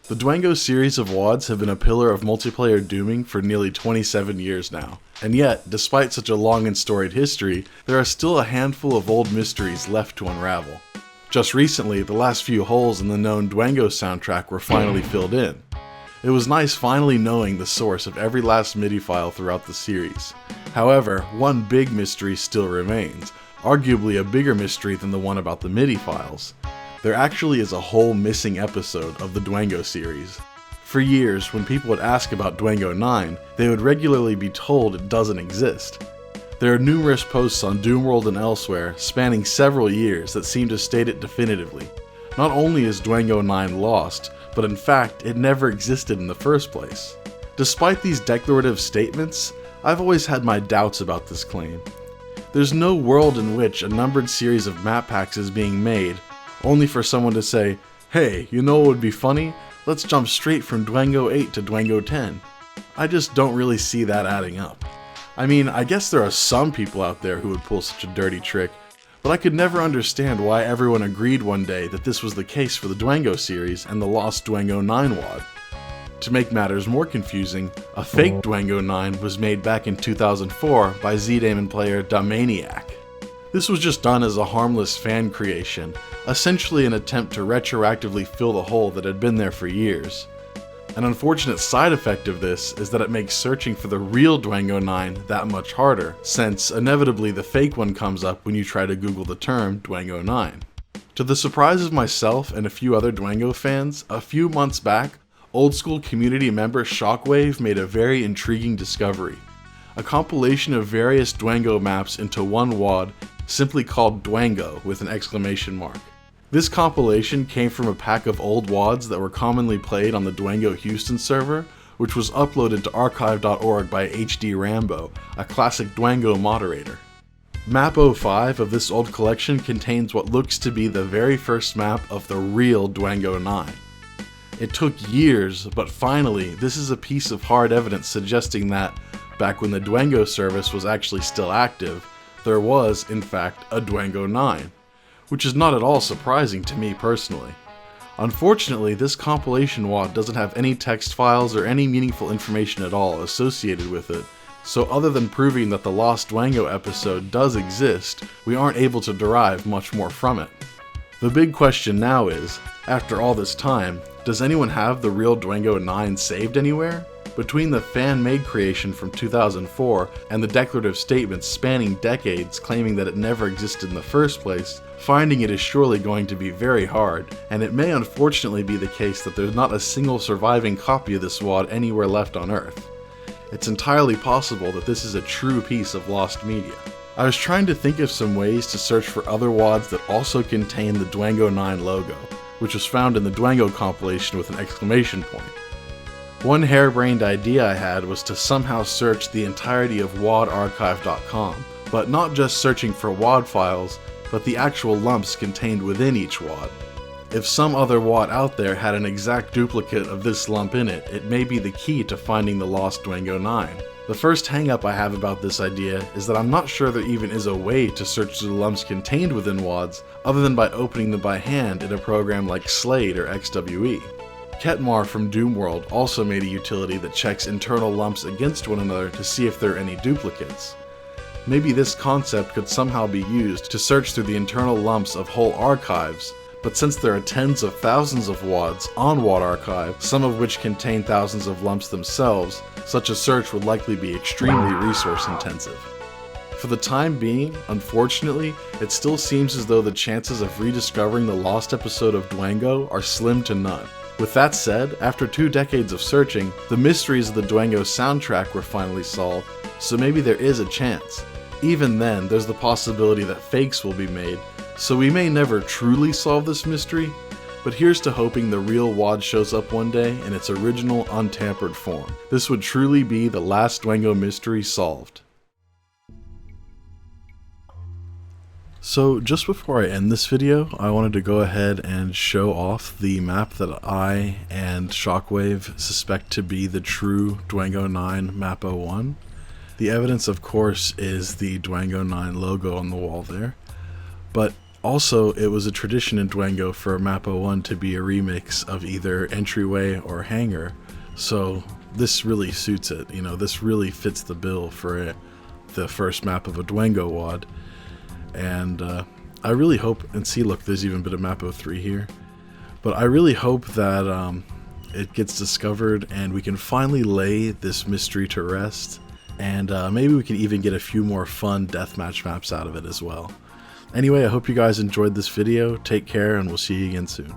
The Dwango series of WADs have been a pillar of multiplayer dooming for nearly 27 years now, and yet, despite such a long and storied history, there are still a handful of old mysteries left to unravel. Just recently, the last few holes in the known Dwango soundtrack were finally filled in. It was nice finally knowing the source of every last MIDI file throughout the series. However, one big mystery still remains, arguably a bigger mystery than the one about the MIDI files. There actually is a whole missing episode of the Dwango series. For years, when people would ask about Dwango9, they would regularly be told it doesn't exist. There are numerous posts on Doomworld and elsewhere, spanning several years, that seem to state it definitively. Not only is Dwango9 lost, but in fact, it never existed in the first place. Despite these declarative statements, I've always had my doubts about this claim. There's no world in which a numbered series of map packs is being made, only for someone to say, "Hey, you know what would be funny? Let's jump straight from Dwango 8 to Dwango 10. I just don't really see that adding up. I mean, I guess there are some people out there who would pull such a dirty trick, but I could never understand why everyone agreed one day that this was the case for the Dwango series and the lost Dwango9.wad. To make matters more confusing, a fake Dwango9 was made back in 2004 by Z-Damon player Dwangomaniac. This was just done as a harmless fan creation, essentially an attempt to retroactively fill the hole that had been there for years. An unfortunate side effect of this is that it makes searching for the real Dwango9 that much harder, since inevitably the fake one comes up when you try to Google the term Dwango9. To the surprise of myself and a few other Dwango fans, a few months back, old school community member Shockwave made a very intriguing discovery. A compilation of various Dwango maps into one WAD simply called Dwango with an exclamation mark. This compilation came from a pack of old WADs that were commonly played on the Dwango Houston server, which was uploaded to archive.org by HD Rambo, a classic Dwango moderator. Map 05 of this old collection contains what looks to be the very first map of the real Dwango9. It took years, but finally, this is a piece of hard evidence suggesting that, back when the Dwango service was actually still active, there was, in fact, a Dwango9, which is not at all surprising to me personally. Unfortunately, this compilation WAD doesn't have any text files or any meaningful information at all associated with it, so other than proving that the Lost Dwango episode does exist, we aren't able to derive much more from it. The big question now is, after all this time, does anyone have the real Dwango9 saved anywhere? Between the fan-made creation from 2004 and the declarative statements spanning decades claiming that it never existed in the first place, finding it is surely going to be very hard, and it may unfortunately be the case that there's not a single surviving copy of this WAD anywhere left on Earth. It's entirely possible that this is a true piece of lost media. I was trying to think of some ways to search for other WADs that also contain the Dwango9 logo, which was found in the Dwango compilation with an exclamation point. One harebrained idea I had was to somehow search the entirety of wadarchive.com, but not just searching for WAD files, but the actual lumps contained within each WAD. If some other WAD out there had an exact duplicate of this lump in it, it may be the key to finding the lost Dwango9. The first hang-up I have about this idea is that I'm not sure there even is a way to search through the lumps contained within WADs other than by opening them by hand in a program like Slade or XWE. Ketmar from Doomworld also made a utility that checks internal lumps against one another to see if there are any duplicates. Maybe this concept could somehow be used to search through the internal lumps of whole archives, but since there are tens of thousands of WADs on WAD Archive, some of which contain thousands of lumps themselves, such a search would likely be extremely resource intensive. For the time being, unfortunately, it still seems as though the chances of rediscovering the lost episode of Dwango are slim to none. With that said, after 2 decades of searching, the mysteries of the Dwango soundtrack were finally solved, so maybe there is a chance. Even then, there's the possibility that fakes will be made, so we may never truly solve this mystery, but here's to hoping the real WAD shows up one day in its original, untampered form. This would truly be the last Dwango mystery solved. So just before I end this video, I wanted to go ahead and show off the map that I and Shockwave suspect to be the true Dwango9 Map 01. The evidence, of course, is the Dwango9 logo on the wall there. But Also, it was a tradition in Dwango for Map 01 to be a remix of either Entryway or Hangar, so this really suits it. You know, this really fits the bill for the first map of a Dwango9.wad. And I really hope, and see, look, there's even a bit of Map 03 here. But I really hope that it gets discovered and we can finally lay this mystery to rest. And maybe we can even get a few more fun deathmatch maps out of it as well. Anyway, I hope you guys enjoyed this video. Take care, and we'll see you again soon.